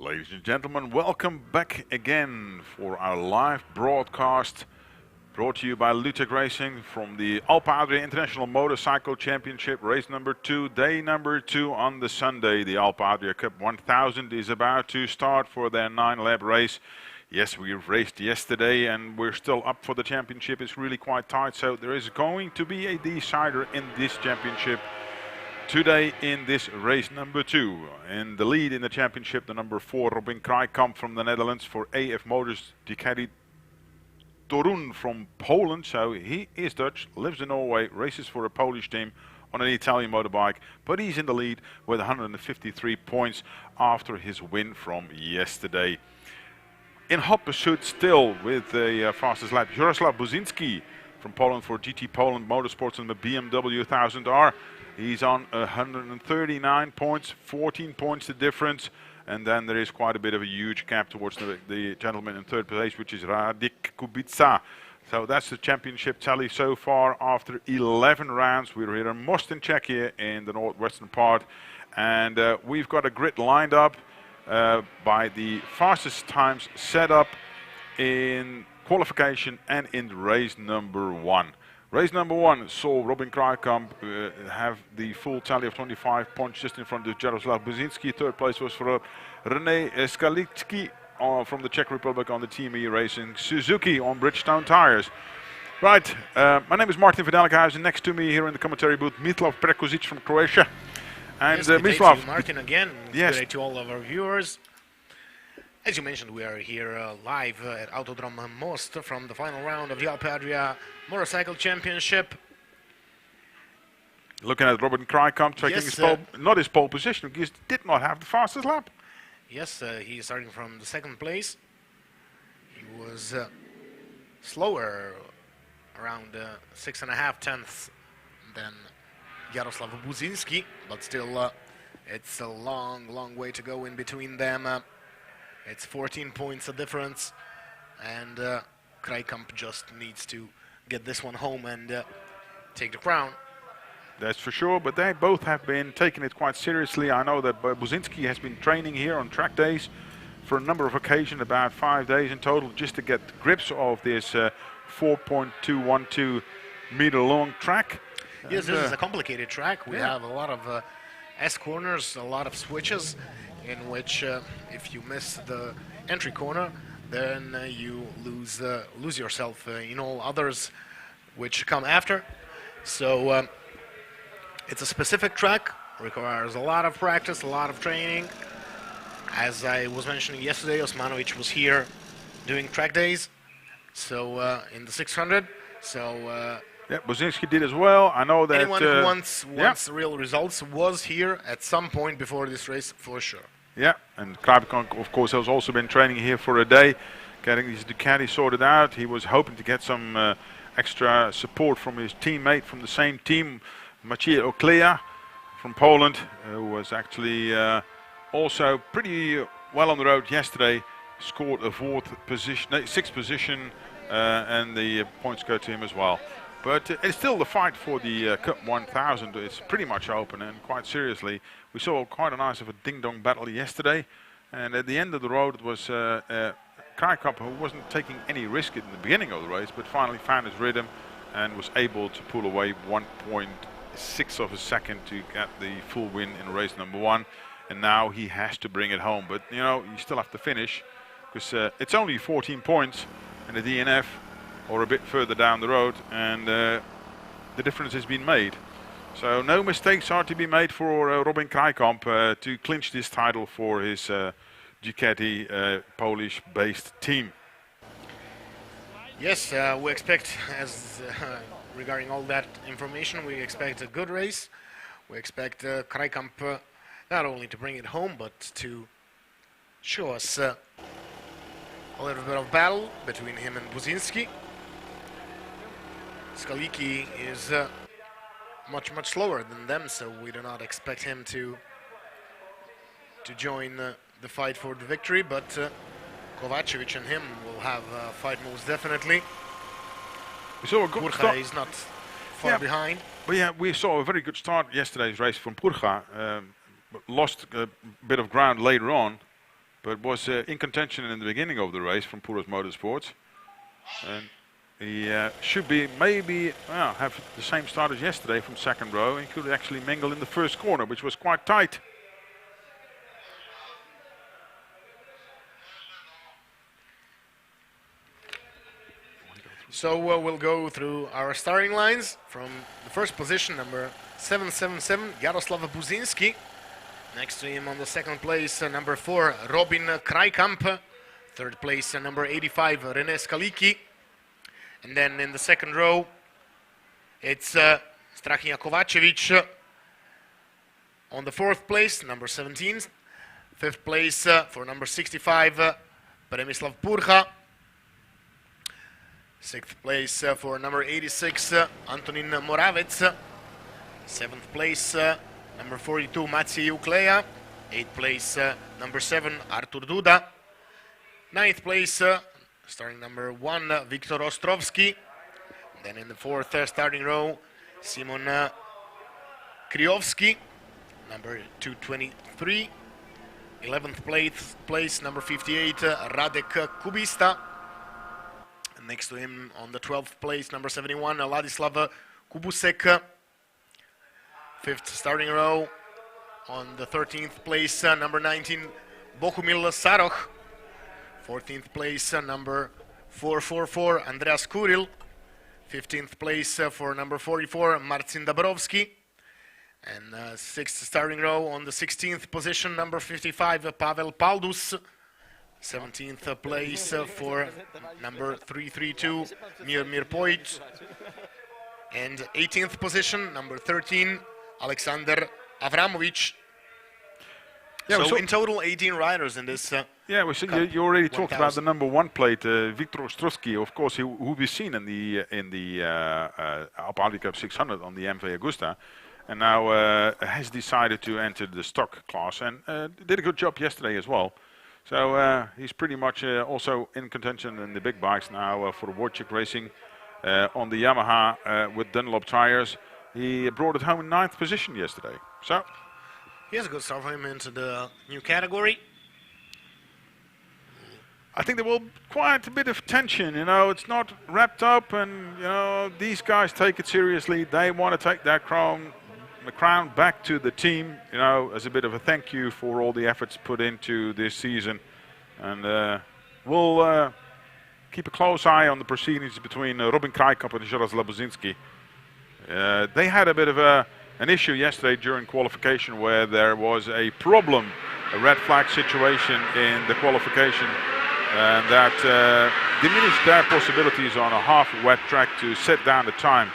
Ladies and gentlemen, welcome back again for our live broadcast brought to you by Lutech Racing from the Alpe Adria International Motorcycle Championship, race number 2, day number 2 on the Sunday. The Alpe Adria Cup 1000 is about to start for their 9-lap race. Yes, we raced yesterday and we're still up for the championship. It's really quite tight, so there is going to be a decider in this championship today in this race number 2. In the lead in the championship, the number 4, Robin Krijkamp from the Netherlands. For AF Motors, Ducati Torun from Poland. So he is Dutch, lives in Norway, races for a Polish team on an Italian motorbike. But he's in the lead with 153 points after his win from yesterday. In hot pursuit still with the fastest lap, Jaroslav Buzinski from Poland for GT Poland Motorsports and the BMW 1000R. He's on 139 points, 14 points the difference, and then there is quite a bit of a huge gap towards the gentleman in third place, which is Radik Kubica. So that's the championship tally so far after 11 rounds. We're here in Most in Czechia in the northwestern part, and we've got a grid lined up by the fastest times set up in qualification and in race number 1. Race number 1 saw Robin Krijkamp have the full tally of 25 points just in front of Jaroslav Buzinski. Third place was for René Skalicki from the Czech Republic on the Team E Racing Suzuki on Bridgestone tires. Right, my name is Martin Vidalikhuizen. Next to me here in the commentary booth, Mislav Prekozic from Croatia. And yes, good Mislav. day to you, Martin, again. Yes. Good day to all of our viewers. As you mentioned, we are here live at Autodrom Most from the final round of the Alpe Adria Motorcycle Championship. Looking at Robin Krijkamp taking Yes, his pole, not his pole position, because he did not have the fastest lap. Yes, he's starting from the second place. He was slower, around 6.5 tenths than Jaroslav Buzinski, but still it's a long way to go in between them. It's 14 points a difference, and Krijkamp just needs to get this one home and take the crown. That's for sure, but they both have been taking it quite seriously. I know that Buzinski has been training here on track days for a number of occasions, about 5 days in total, just to get grips of this 4.212 meter long track. Yes, this is a complicated track. We have a lot of S-corners, a lot of switches, in which if you miss the entry corner, then you lose yourself in all others which come after. So it's a specific track, requires a lot of practice, a lot of training. As I was mentioning yesterday, Osmanovic was here doing track days, so in the 600. So yeah, Buzinski did as well. I know that anyone who wants real results was here at some point before this race for sure. Yeah, and Krijkamp, of course, has also been training here for a day, getting his Ducati sorted out. He was hoping to get some extra support from his teammate from the same team, Maciej Oklea from Poland, who was actually also pretty well on the road yesterday. Scored a 6th position, and the points go to him as well. But it's still the fight for the Cup 1000. It's pretty much open, and quite seriously, we saw quite a nice of a ding-dong battle yesterday. And at the end of the road, it was Krijkamp, who wasn't taking any risk in the beginning of the race, but finally found his rhythm and was able to pull away 1.6 of a second to get the full win in race number 1. And now he has to bring it home. But, you know, you still have to finish, because it's only 14 points in the DNF, or a bit further down the road, and the difference has been made. So no mistakes are to be made for Robin Krijkamp to clinch this title for his Ducati Polish-based team. Yes, we expect, as regarding all that information, we expect a good race. We expect Krijkamp not only to bring it home, but to show us a little bit of battle between him and Buzinski. Skalicki is much slower than them, so we do not expect him to join the fight for the victory, but Kovacevic and him will have a fight most definitely. We saw a good start. Is not far behind. But yeah, we saw a very good start yesterday's race from Purga. Lost a bit of ground later on, but was in contention in the beginning of the race from Puros Motorsports. And he should be maybe have the same start as yesterday from second row. He could actually mingle in the first corner, which was quite tight. So we'll go through our starting lines from the first position, number 777, Jaroslav Buzinski. Next to him on the second place, number 4, Robin Krajkamp. Third place, number 85, René Skaliki. And then in the second row, it's Strahija Kovacevic. On the fourth place, number 17. Fifth place for number 65, Premislav Purha. Sixth place for number 86, Antonin Moravec. Seventh place, number 42, Maciej Uklea. Eighth place, number 7, Artur Duda. Ninth place, starting number 1, Viktor Ostrovsky. Then in the fourth starting row, Simon Kryovsky, number 223. 11th place, number 58, Radek Kubista. Next to him on the 12th place, number 71, Ladislav Kubusek. Fifth starting row, on the 13th place, number 19, Bohumil Saroch. 14th place, number 444, Andreas Kuril. 15th place for number 44, Marcin Dabrowski. And sixth starting row, on the 16th position, number 55, Pavel Paldus. 17th place for number 332, Mirmir Poit. And 18th position, number 13, Alexander Avramovic. Yeah, so in total, 18 riders in this. Yeah, well, so you already talked about the number 1 plate, Viktor Ostrovsky. Of course, who we've seen in the Alpe Adria Cup 600 on the MV Agusta, and now has decided to enter the stock class and did a good job yesterday as well. So he's pretty much also in contention in the big bikes now for Wojciech Racing on the Yamaha with Dunlop tires. He brought it home in 9th position yesterday. So he has a good start for him into the new category. I think there will be quite a bit of tension. You know, it's not wrapped up, and you know these guys take it seriously. They want to take that crown back to the team, you know, as a bit of a thank you for all the efforts put into this season. And we'll keep a close eye on the proceedings between Robin Krajkamp and Jaroslav Buzinski. They had a bit of an issue yesterday during qualification where there was a problem, a red flag situation in the qualification, and that diminished their possibilities on a half-wet track to set down the time.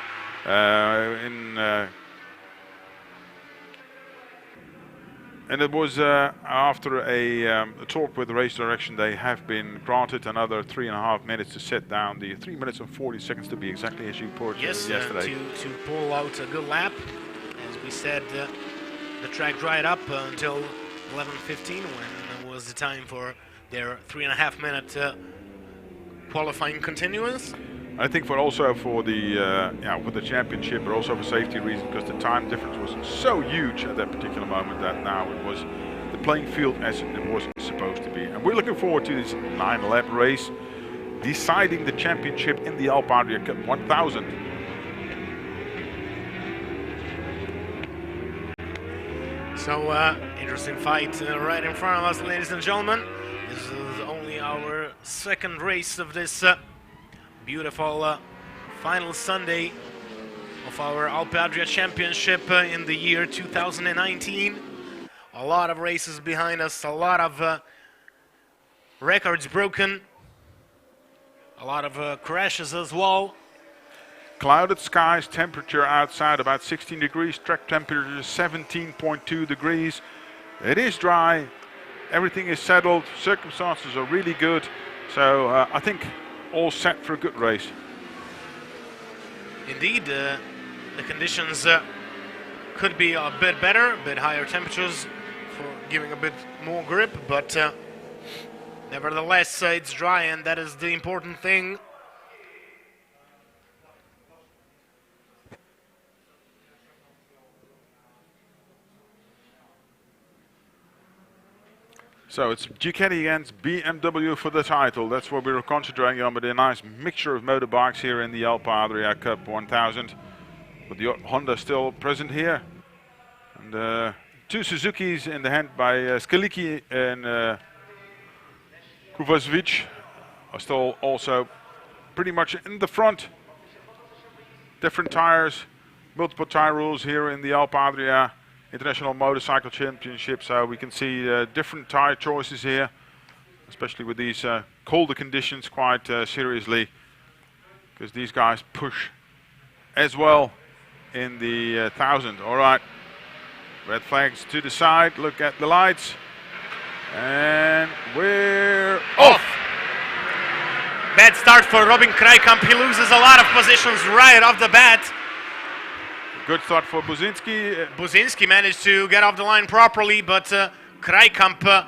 And it was after a talk with the race direction, they have been granted another 3.5 minutes to set down the 3 minutes and 40 seconds to be exactly as you put yesterday. To pull out a good lap. As we said, the track dried up until 11:15 when it was the time for their 3.5 minute qualifying continuance. I think for the championship, but also for safety reasons, because the time difference was so huge at that particular moment that now it was the playing field as it was supposed to be. And we're looking forward to this 9-lap race, deciding the championship in the Alpe Adria Cup 1000. So interesting fight right in front of us, ladies and gentlemen. This is only our second race of this beautiful final Sunday of our Alpe Adria Championship in the year 2019. A lot of races behind us, a lot of records broken, a lot of crashes as well. Clouded skies, temperature outside about 16 degrees, track temperature 17.2 degrees. It is dry, everything is settled, circumstances are really good. So I think all set for a good race. Indeed, the conditions could be a bit better, a bit higher temperatures for giving a bit more grip, but nevertheless it's dry, and that is the important thing. So it's Ducati against BMW for the title. That's what we were concentrating on, with a nice mixture of motorbikes here in the Alpe Adria Cup 1000. But the Honda still present here. And two Suzukis in the hand by Skaliki and Kovacevic are still also pretty much in the front. Different tires, multiple tire rules here in the Alpe Adria International Motorcycle Championship, so we can see different tire choices here, especially with these colder conditions, quite seriously, because these guys push as well in the 1000. All right, red flags to the side, look at the lights, and we're off. Bad start for Robin Krijkamp. He loses a lot of positions right off the bat. Good start for Buzinski. Buzinski managed to get off the line properly, but Krijkamp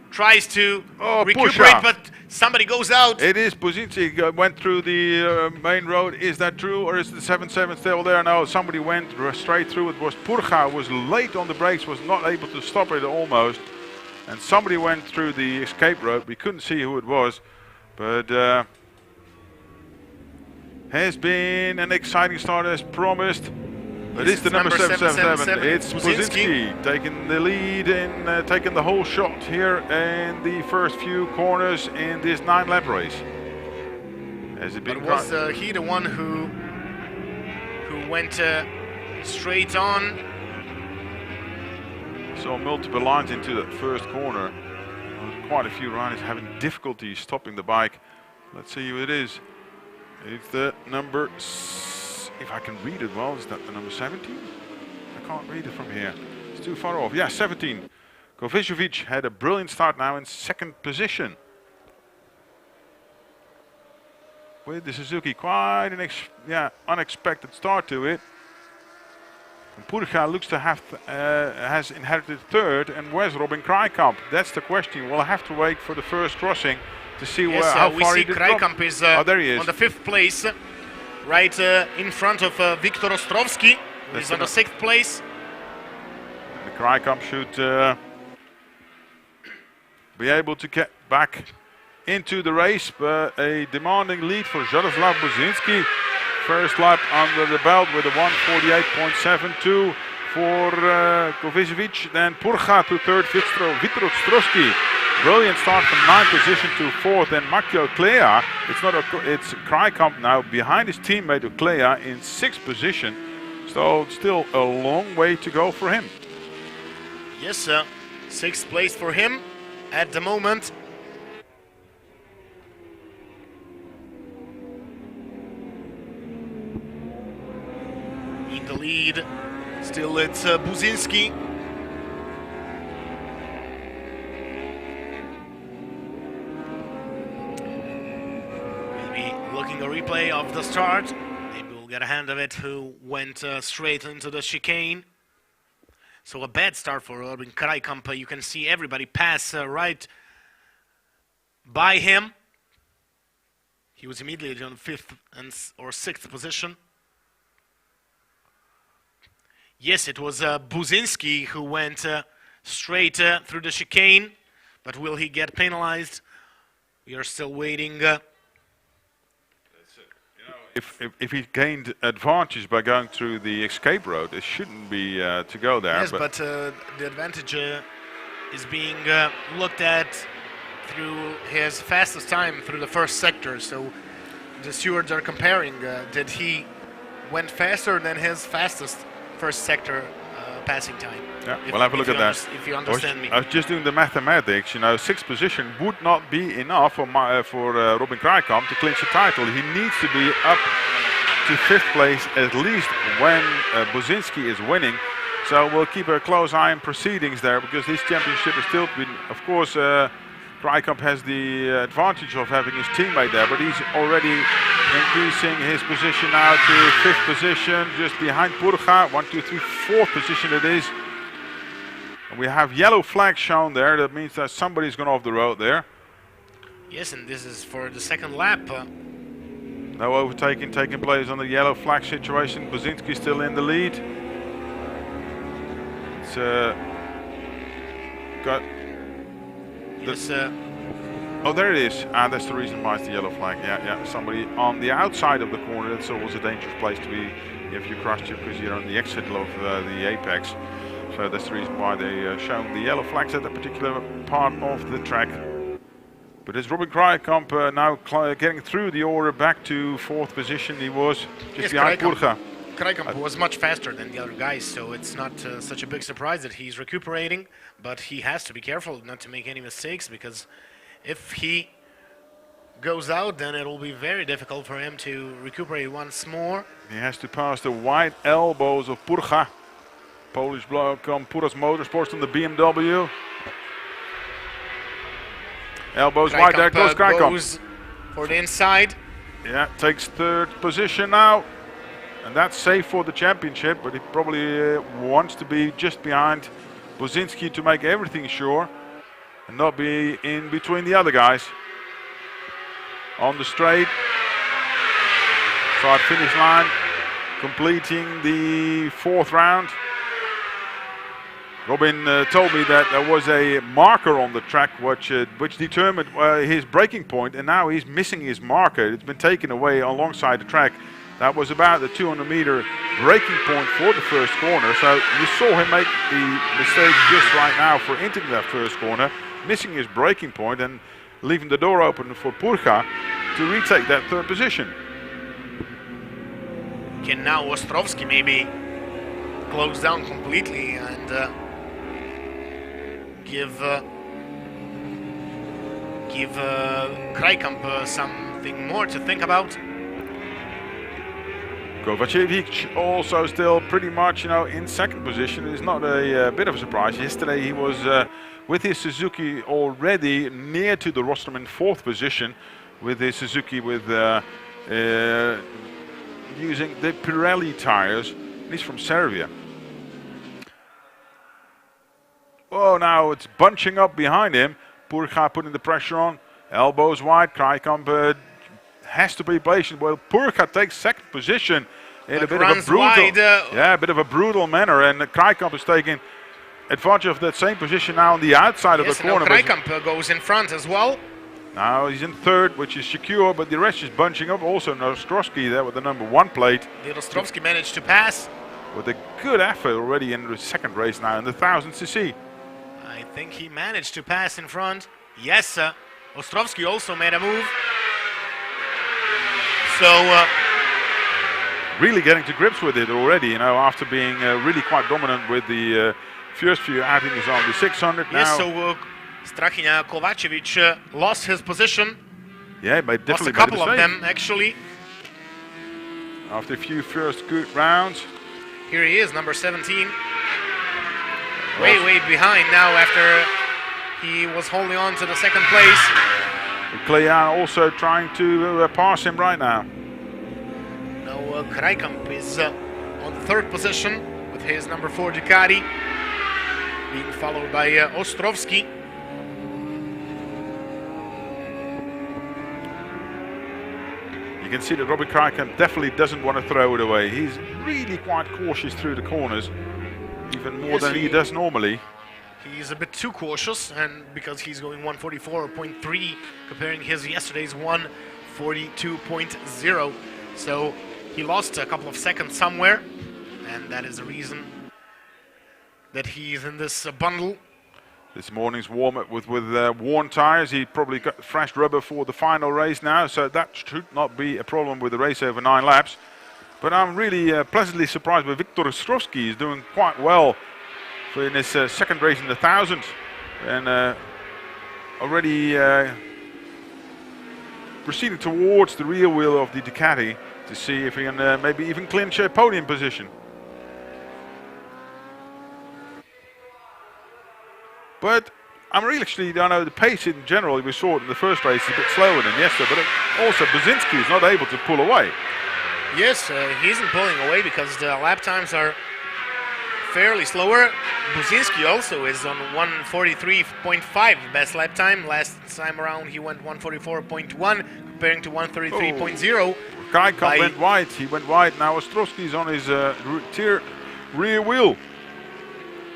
tries to recuperate, but somebody goes out. It is Buzinski went through the main road. Is that true, or is the 7-7 still there? No, somebody went straight through. It was Purcha, was late on the brakes, was not able to stop it almost. And somebody went through the escape road. We couldn't see who it was, but has been an exciting start as promised. It is the number 777. It's Buzinski taking the lead and taking the whole shot here in the first few corners in this 9-lap race. Has it been? But was he the one who went straight on? Saw multiple lines into that first corner. Quite a few riders having difficulty stopping the bike. Let's see who it is. It's the number, if I can read it well, is that the number 17? I can't read it from here. It's too far off. Yeah, 17. Kovacevic had a brilliant start now in second position. With the Suzuki, quite an unexpected start to it. And Purcha looks to have has inherited third, and where's Robin Krijkamp? That's the question. We'll have to wait for the first crossing to see how far he did drop. Krijkamp is, there he is on the 5th place, right in front of Viktor Ostrovsky, who is on the 6th place. The Krijkamp should be able to get back into the race, but a demanding lead for Jaroslav Buzinski. First lap under the belt with a 1:48.72 for Kovacevic. Then Purcha to third, Viktor Ostrovsky. Brilliant start from 9th position to 4th. And Makio Klea, it's Krijkamp now behind his teammate Klea in 6th position. So still a long way to go for him. Yes, sir. 6th place for him at the moment. In the lead, still it's Buzinski. We'll be looking a replay of the start. Maybe we'll get a hand of it who went straight into the chicane. So a bad start for Robin Krijkamp. You can see everybody pass right by him. He was immediately on 5th or 6th position. Yes, it was Buzinski who went straight through the chicane, but will he get penalized? We are still waiting. If he gained advantage by going through the escape road, it shouldn't be to go there. Yes, but the advantage is being looked at through his fastest time through the first sector. So the stewards are comparing. Did he went faster than his fastest first sector passing time? Yeah, we'll have a look at that. If you understand me. I was just doing the mathematics. 6th position would not be enough for Robin Krijkamp to clinch the title. He needs to be up to 5th place at least when Buzinski is winning. So we'll keep a close eye on proceedings there, because this championship is still been, of course, Krijkamp has the advantage of having his teammate there, but he's already increasing his position now to 5th position, just behind Purcha. 1, 2, 3, 4th position it is. And we have yellow flags shown there. That means that somebody's gone off the road there. Yes, and this is for the 2nd lap. No overtaking taking place on the yellow flag situation. Buzinski still in the lead. It's got Yes, Oh, there it is. That's the reason why it's the yellow flag. Yeah. Somebody on the outside of the corner. That's always a dangerous place to be if you cross you, because you're on the exit of the apex. So that's the reason why they shown the yellow flags at that particular part of the track. But it's Robin Krijkamp now getting through the order back to 4th position. He was just behind Purga. Krijkamp was much faster than the other guys, so it's not such a big surprise that he's recuperating. But he has to be careful not to make any mistakes, because if he goes out, then it will be very difficult for him to recuperate once more. He has to pass the wide elbows of Purga. Polish bloke on Purga's Motorsports on the BMW. Elbows wide, there goes Krijkamp. Goes for the inside. Yeah, takes 3rd position now. And that's safe for the championship, but he probably wants to be just behind Bozinski to make everything sure and not be in between the other guys. On the straight, start finish line, completing the 4th round. Robin told me that there was a marker on the track which determined his braking point, and now he's missing his marker. It's been taken away alongside the track. That was about the 200-meter braking point for the first corner. So you saw him make the mistake just right now for entering that first corner, missing his braking point and leaving the door open for Purga to retake that 3rd position. Can now Ostrovsky maybe close down completely and give Krijkamp something more to think about. Kovacevic also still pretty much, in 2nd position. It's not a bit of a surprise. Yesterday he was with his Suzuki already near to the rostrum in 4th position with his Suzuki with using the Pirelli tires. He's from Serbia. Oh, now it's bunching up behind him. Purga putting the pressure on. Elbows wide. Krijkamp has to be patient. Well, Purga takes 2nd position in a bit of a brutal, a bit of a brutal manner, and Krijkamp is taking advantage of that same position now on the outside of the corner. Krijkamp goes in front as well. Now he's in 3rd, which is secure, but the rest is bunching up. Also Ostrovsky there with the number 1 plate. Ostrovsky managed to pass with a good effort already in the 2nd race now in the 1000cc. I think he managed to pass in front. Yes, Ostrovsky also made a move. So really getting to grips with it already, after being really quite dominant with the first few outings is on the 600 now. Yes, so Strahina Kovacevic lost his position. Yeah, but definitely lost a couple of them actually. After a few first good rounds. Here he is, number 17. Way behind now after he was holding on to the 2nd place. Klejan also trying to pass him right now. Now Krijkamp is on the 3rd position with his number 4 Ducati, being followed by Ostrovsky. You can see that Robin Krijkamp definitely doesn't want to throw it away. He's really quite cautious through the corners, even more than he does normally. He's a bit too cautious, and because he's going 144.3, comparing his yesterday's 142.0. So he lost a couple of seconds somewhere, and that is the reason that he's in this bundle. This morning's warm-up with worn tires. He probably got fresh rubber for the final race now, so that should not be a problem with the race over 9 laps. But I'm really pleasantly surprised with Viktor Ostrovsky. He's doing quite well in his 2nd race in the 1000, and already proceeding towards the rear wheel of the Ducati to see if he can maybe even clinch a podium position. But I'm really actually, the pace in general, we saw it in the first race, is a bit slower than yesterday, but also Bozinski is not able to pull away. Yes, he isn't pulling away because the lap times are fairly slower. Bozinski also is on 143.5 best lap time. Last time around he went 144.1 comparing to 133.0. Krijkamp went wide. He went wide. Now Ostrovsky is on his rear wheel.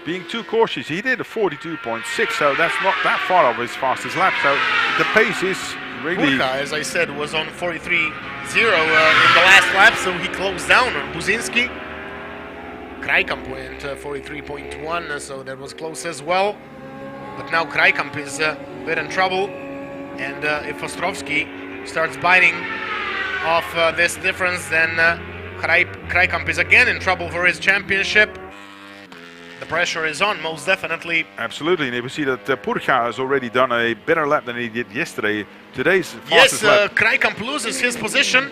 being too cautious. He did a 42.6, so that's not that far off his fastest lap. So the pace is really... Purka, as I said, was on 43.0 in the last lap, so he closed down on Buzinski. Krijkamp went 43.1, so that was close as well. But now Krijkamp is a bit in trouble, and if Ostrovsky starts biting off this difference, then Krijkamp is again in trouble for his championship. The pressure is on, most definitely. Absolutely, and you see that Purka has already done a better lap than he did yesterday. Today's fastest lap. Krijkamp loses his position.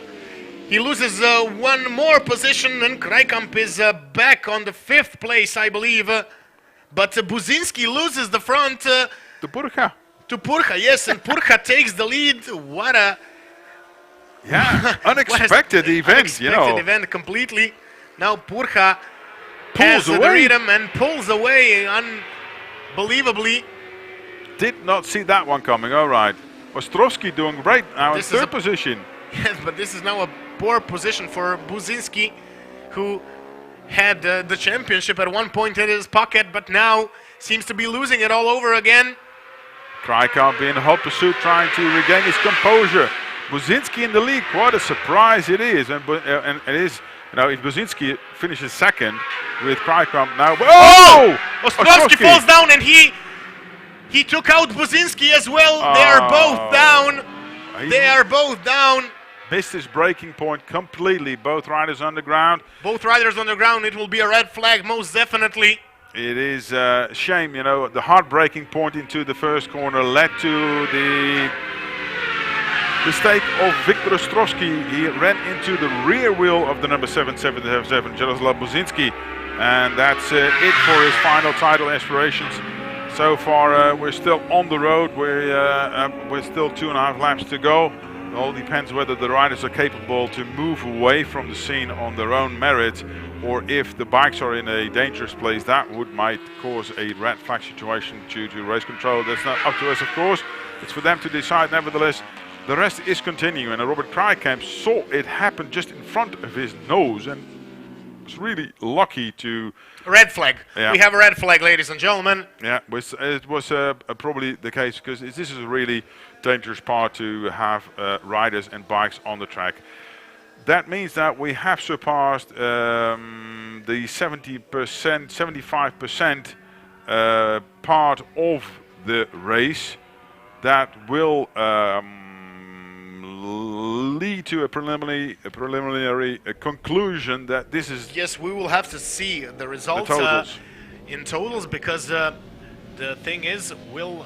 He loses one more position, and Krijkamp is back on the 5th place, I believe. But Buzinski loses the front To Purka. to Purka, yes, and Purka takes the lead. What a unexpected event, you know. Unexpected event completely. Now Purka Pulls has the away. rhythm and pulls away unbelievably. Did not see that one coming. All right. Ostrovsky doing great now in This is 3rd position. Yes, but this is now a poor position for Buzinski, who had the championship at one point in his pocket, but now seems to be losing it all over again. Krijkamp in hot pursuit, trying to regain his composure. Buzinski in the lead. What a surprise it is. And it is, you know, if Buzinski finishes 2nd with Krijkamp now. Oh! Ostrovsky falls down, and he took out Buzinski as well. They are both down. They are both down. Missed his braking point completely. Both riders on the ground. Both riders on the ground. It will be a red flag, most definitely. It is a shame, you know, the hard braking point into the first corner led to the mistake of Viktor Ostrovsky. He ran into the rear wheel of the number 777, Jaroslav Buzinski. And that's it for his final title aspirations. So far, we're still on the road. We're still 2.5 laps to go. It all depends whether the riders are capable to move away from the scene on their own merit, or if the bikes are in a dangerous place. That might cause a red flag situation due to race control. That's not up to us, of course. It's for them to decide. Nevertheless, the rest is continuing. And Robert Krijkamp saw it happen just in front of his nose and was really lucky to... Red flag. Yeah. We have a red flag, ladies and gentlemen. Yeah, it was probably the case, because this is a really dangerous part to have riders and bikes on the track. That means that we have surpassed the 70%, 75% part of the race. That will lead to a preliminary conclusion that this is... Yes, we will have to see the results in totals, because the thing is, will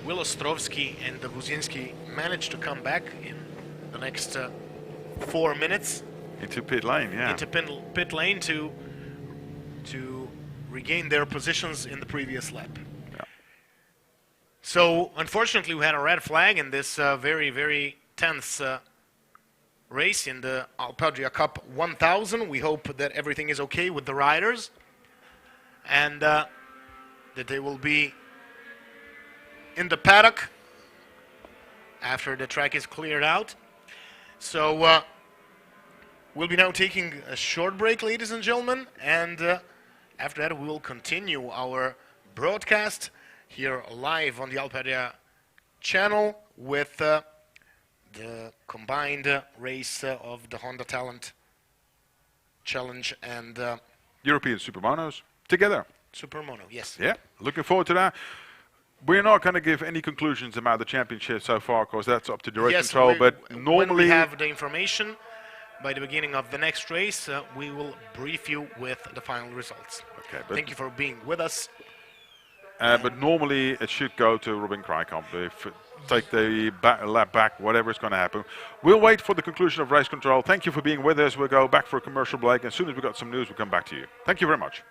Ostrovsky and Buzinski manage to come back in the next 4 minutes into pit lane, yeah. Into pit lane to regain their positions in the previous lap. Yeah. So, unfortunately, we had a red flag in this very, very tense race in the Alpe Adria Cup 1000. We hope that everything is okay with the riders, and that they will be in the paddock after the track is cleared out. So we'll be now taking a short break, ladies and gentlemen, and after that we will continue our broadcast here live on the Alpe Adria channel with the combined race of the Honda Talent Challenge and European Supermonos together. Supermono, yes. Yeah, looking forward to that. We're not going to give any conclusions about the championship so far, because that's up to the race control. But normally, when we have the information by the beginning of the next race, we will brief you with the final results. Okay, thank you for being with us. But normally it should go to Robin Krijkamp. If take the lap back, whatever is going to happen. We'll wait for the conclusion of race control. Thank you for being with us. We'll go back for a commercial break. As soon as we've got some news, we'll come back to you. Thank you very much.